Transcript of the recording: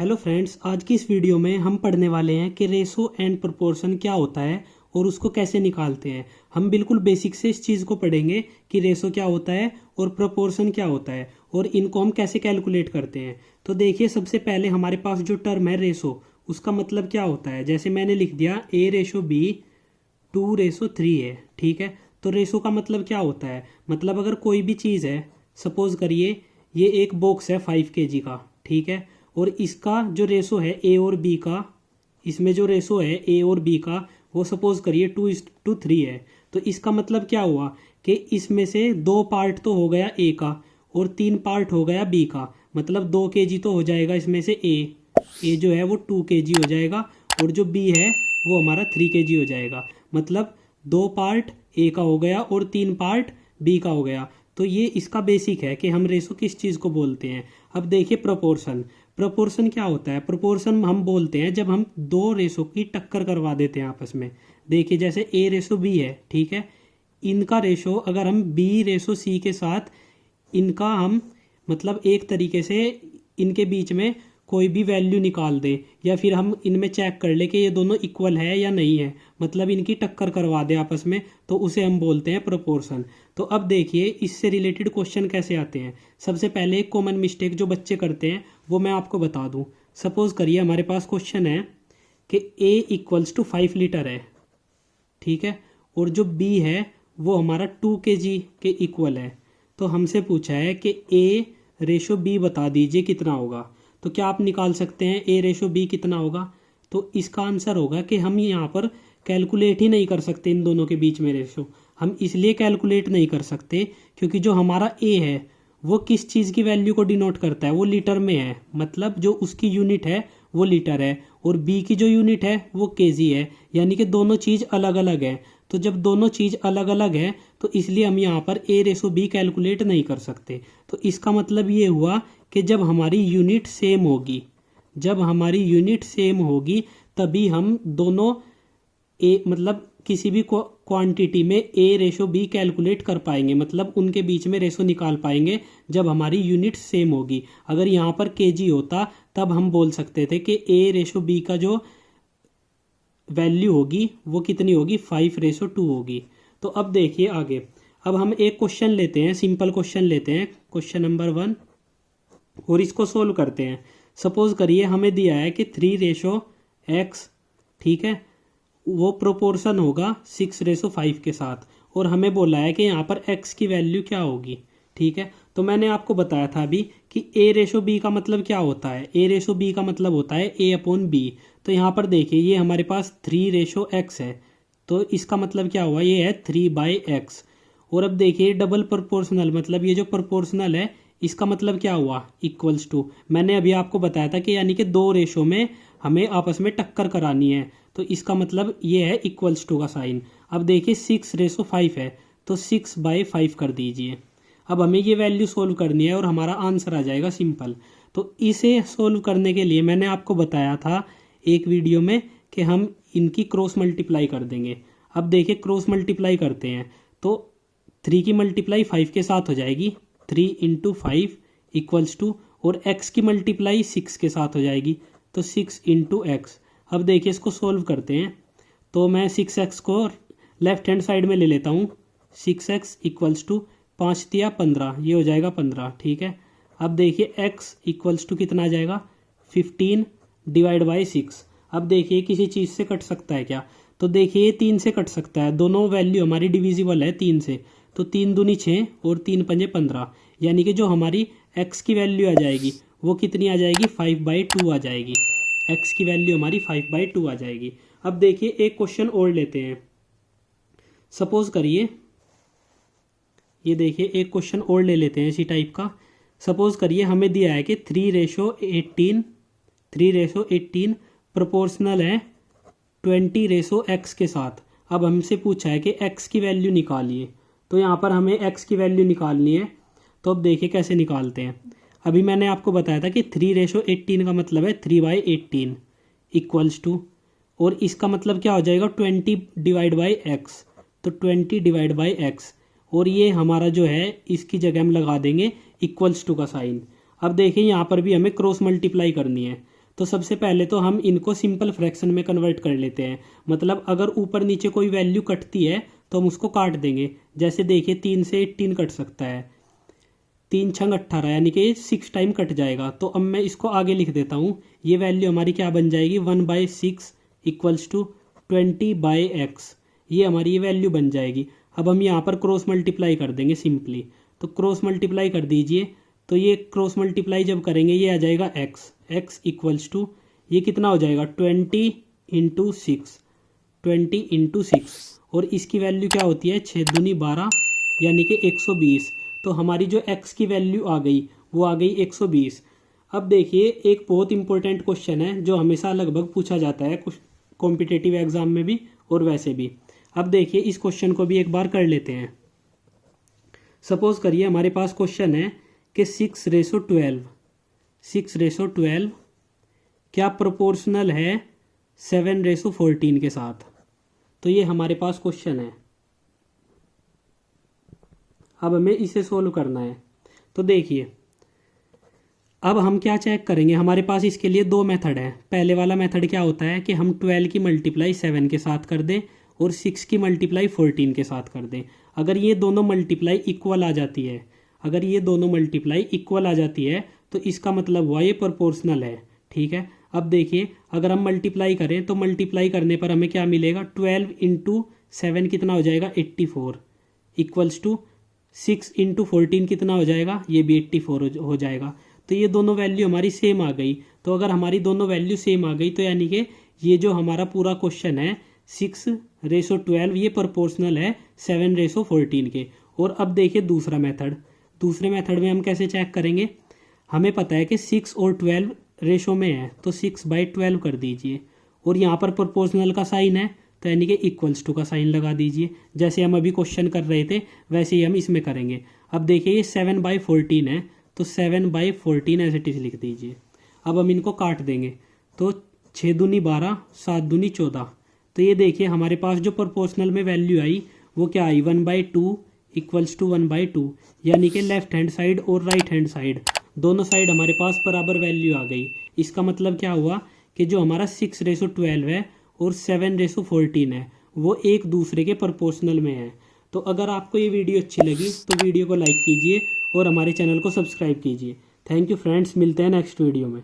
Hello friends, आज की इस वीडियो में हम पढ़ने वाले हैं कि रेशो एंड प्रोपोर्शन क्या होता है और उसको कैसे निकालते हैं। हम बिल्कुल बेसिक से इस चीज़ को पढ़ेंगे कि रेशो क्या होता है और प्रोपोर्शन क्या होता है और इनको हम कैसे कैलकुलेट करते हैं। तो देखिए, सबसे पहले हमारे पास जो टर्म है रेशो, उसका मतलब क्या होता है। जैसे मैंने लिख दिया A/B 2/3 है, ठीक है। तो रेशो का मतलब क्या होता है, मतलब अगर कोई भी चीज़ है, सपोज करिए ये एक बॉक्स है 5 kg का, ठीक है, और इसका जो रेशो है ए और बी का, इसमें जो रेशो है ए और बी का वो सपोज करिए 2:3 है। तो इसका मतलब क्या हुआ कि इसमें से 2 पार्ट तो हो गया ए का और 3 पार्ट हो गया बी का, मतलब 2 kg तो हो जाएगा इसमें से ए जो है वो 2 kg हो जाएगा और जो बी है वो हमारा 3 kg हो जाएगा। मतलब 2 पार्ट ए का हो गया और 3 पार्ट बी का हो गया। तो ये इसका बेसिक है कि हम रेशो किस चीज़ को बोलते हैं। अब देखिए प्रोपोर्शन, प्रोपोर्शन क्या होता है। प्रोपोर्शन हम बोलते हैं जब हम दो रेशो की टक्कर करवा देते हैं आपस में। देखिए जैसे A/B है, ठीक है, इनका रेशो अगर हम B/C के साथ इनका हम मतलब एक तरीके से इनके बीच में कोई भी वैल्यू निकाल दें या फिर हम इनमें चेक कर ले कि ये दोनों इक्वल है या नहीं है, मतलब इनकी टक्कर करवा दें आपस में, तो उसे हम बोलते हैं प्रोपोर्शन। तो अब देखिए इससे रिलेटेड क्वेश्चन कैसे आते हैं। सबसे पहले एक कॉमन मिस्टेक जो बच्चे करते हैं वो मैं आपको बता दूं। सपोज करिए हमारे पास क्वेश्चन है कि A = 5 लीटर है, ठीक है, और जो B है वो हमारा 2 kg के इक्वल है। तो हमसे पूछा है कि A/B बता दीजिए कितना होगा। तो क्या आप निकाल सकते हैं A/B कितना होगा। तो इसका आंसर होगा कि हम यहाँ पर कैलकुलेट ही नहीं कर सकते इन दोनों के बीच में रेशो। हम इसलिए कैलकुलेट नहीं कर सकते क्योंकि जो हमारा A है वो किस चीज़ की वैल्यू को डिनोट करता है, वो लीटर में है, मतलब जो उसकी यूनिट है वो लीटर है, और B की जो यूनिट है वो केजी है, यानी कि दोनों चीज़ अलग अलग है। तो जब दोनों चीज़ अलग अलग है तो इसलिए हम यहाँ पर A/B कैलकुलेट नहीं कर सकते। तो इसका मतलब ये हुआ कि जब हमारी यूनिट सेम होगी, जब हमारी यूनिट सेम होगी तभी हम दोनों मतलब किसी भी क्वांटिटी में A/B कैलकुलेट कर पाएंगे, मतलब उनके बीच में रेशो निकाल पाएंगे जब हमारी यूनिट सेम होगी। अगर यहाँ पर kg होता तब हम बोल सकते थे कि A/B का जो वैल्यू होगी वो कितनी होगी, 5/2 होगी। तो अब देखिए आगे, अब हम एक क्वेश्चन लेते हैं, सिंपल क्वेश्चन लेते हैं, क्वेश्चन नंबर 1, और इसको सोल्व करते हैं। सपोज करिए हमें दिया है कि 3/x, ठीक है, वो प्रोपोर्शन होगा 6/5 के साथ, और हमें बोला है कि यहाँ पर x की वैल्यू क्या होगी, ठीक है। तो मैंने आपको बताया था अभी कि A/B का मतलब क्या होता है। A/B का मतलब होता है A/B। तो यहाँ पर देखिए ये हमारे पास 3/x है, तो इसका मतलब क्या हुआ, ये है 3/x। और अब देखिए डबल प्रोपोर्शनल, मतलब ये जो प्रोपोर्शनल है इसका मतलब क्या हुआ, इक्वल्स टू। मैंने अभी आपको बताया था कि यानी कि दो रेशो में हमें आपस में टक्कर करानी है, तो इसका मतलब ये है इक्वल्स टू का साइन। अब देखिए 6/5 है, तो 6/5 कर दीजिए। अब हमें ये वैल्यू सोल्व करनी है और हमारा आंसर आ जाएगा सिंपल। तो इसे सोल्व करने के लिए मैंने आपको बताया था एक वीडियो में कि हम इनकी क्रॉस मल्टीप्लाई कर देंगे। अब देखिए क्रॉस मल्टीप्लाई करते हैं तो 3 की मल्टीप्लाई 5 के साथ हो जाएगी, 3 × 5 = और x की मल्टीप्लाई 6 के साथ हो जाएगी, तो 6 × x। अब देखिए इसको सोल्व करते हैं, तो मैं 6x को लेफ्ट हैंड साइड में ले लेता हूँ। 6x = 5 × 15, ये हो जाएगा 15, ठीक है। अब देखिए x = कितना आ जाएगा, 15/6। अब देखिए किसी चीज़ से कट सकता है क्या, तो देखिए ये 3 से कट सकता है, दोनों वैल्यू हमारी डिविजिबल है 3 से। तो 3 दूनी 6 और 3 पंजे 15, यानी कि जो हमारी x की वैल्यू आ जाएगी वो कितनी आ जाएगी, 5/2 आ जाएगी। x की वैल्यू हमारी 5/2 आ जाएगी। अब देखिए एक क्वेश्चन और लेते हैं। सपोज करिए, ये देखिए एक क्वेश्चन और ले लेते हैं इसी टाइप का। सपोज करिए हमें दिया है कि 3/18 प्रोपोर्शनल है 20/x के साथ। अब हमसे पूछा है कि x की वैल्यू निकालिए, तो यहाँ पर हमें x की वैल्यू निकालनी है। तो अब देखिए कैसे निकालते हैं। अभी मैंने आपको बताया था कि 3/18 का मतलब है 3/18 = और इसका मतलब क्या हो जाएगा, 20/x, तो 20/x, और ये हमारा जो है इसकी जगह हम लगा देंगे इक्वल्स टू का साइन। अब देखिए यहाँ पर भी हमें क्रॉस मल्टीप्लाई करनी है, तो सबसे पहले तो हम इनको सिंपल फ्रैक्शन में कन्वर्ट कर लेते हैं। मतलब अगर ऊपर नीचे कोई वैल्यू कटती है तो हम उसको काट देंगे। जैसे देखिए 3 से 18 कट सकता है, 3 छंग 18 यानी कि 6 टाइम कट जाएगा। तो अब मैं इसको आगे लिख देता हूँ। ये वैल्यू हमारी क्या बन जाएगी, 1/6 इक्वल्स टू 20/x। ये हमारी ये वैल्यू बन जाएगी। अब हम यहाँ पर क्रॉस मल्टीप्लाई कर देंगे सिंपली। तो क्रॉस मल्टीप्लाई कर दीजिए। तो ये क्रॉस मल्टीप्लाई जब करेंगे ये आ जाएगा x इक्वल्स टू, ये कितना हो जाएगा 20 इंटू 6, 20 इंटू 6। और इसकी वैल्यू क्या होती है, 6 दूनी 12 यानी कि 120। तो हमारी जो x की वैल्यू आ गई वो आ गई 120। अब देखिए एक बहुत इंपॉर्टेंट क्वेश्चन है जो हमेशा लगभग पूछा जाता है कुछ कॉम्पिटेटिव एग्जाम में भी और वैसे भी। अब देखिए इस क्वेश्चन को भी एक बार कर लेते हैं। सपोज करिए हमारे पास क्वेश्चन है कि 6/12 क्या प्रोपोर्शनल है 7/14 के साथ। तो ये हमारे पास क्वेश्चन है। अब हमें इसे सोल्व करना है। तो देखिए अब हम क्या चेक करेंगे, हमारे पास इसके लिए दो मेथड है। पहले वाला मेथड क्या होता है कि हम 12 की मल्टीप्लाई 7 के साथ कर दें और 6 की मल्टीप्लाई 14 के साथ कर दें। अगर ये दोनों मल्टीप्लाई इक्वल आ जाती है, अगर ये दोनों मल्टीप्लाई इक्वल आ जाती है तो इसका मतलब हुआ ये प्रोपोर्शनल है। ठीक है। अब देखिए अगर हम मल्टीप्लाई करें तो मल्टीप्लाई करने पर हमें क्या मिलेगा, 12 इंटू 7 कितना हो जाएगा 84 इक्वल्स टू 6 इंटू 14 कितना हो जाएगा, ये भी 84 हो जाएगा। तो ये दोनों वैल्यू हमारी सेम आ गई। तो अगर हमारी दोनों वैल्यू सेम आ गई तो यानी कि ये जो हमारा पूरा क्वेश्चन है 6/12 ये प्रोपोर्शनल है 7/14 के। और अब देखिए दूसरा मेथड, दूसरे मेथड में हम कैसे चेक करेंगे, हमें पता है कि 6 और 12 रेशो में है तो 6/12 कर दीजिए और यहाँ पर प्रोपोर्शनल का साइन है तो यानी कि इक्वल्स टू का साइन लगा दीजिए। जैसे हम अभी क्वेश्चन कर रहे थे वैसे ही हम इसमें करेंगे। अब देखिए ये 7/14 है तो 7/14 ऐसे टिस लिख दीजिए। अब हम इनको काट देंगे तो 6 दूनी 12, 7 दूनी 14। तो ये देखिए हमारे पास जो प्रोपोर्शनल में वैल्यू आई वो क्या आई, 1/2 इक्वल्स टू 1/2। यानी कि लेफ्ट हैंड साइड और राइट हैंड साइड दोनों साइड हमारे पास बराबर वैल्यू आ गई। इसका मतलब क्या हुआ कि जो हमारा 6/12 है और 7/14 है वो एक दूसरे के प्रोपोर्शनल में है। तो अगर आपको ये वीडियो अच्छी लगी तो वीडियो को लाइक कीजिए और हमारे चैनल को सब्सक्राइब कीजिए। थैंक यू फ्रेंड्स, मिलते हैं नेक्स्ट वीडियो में।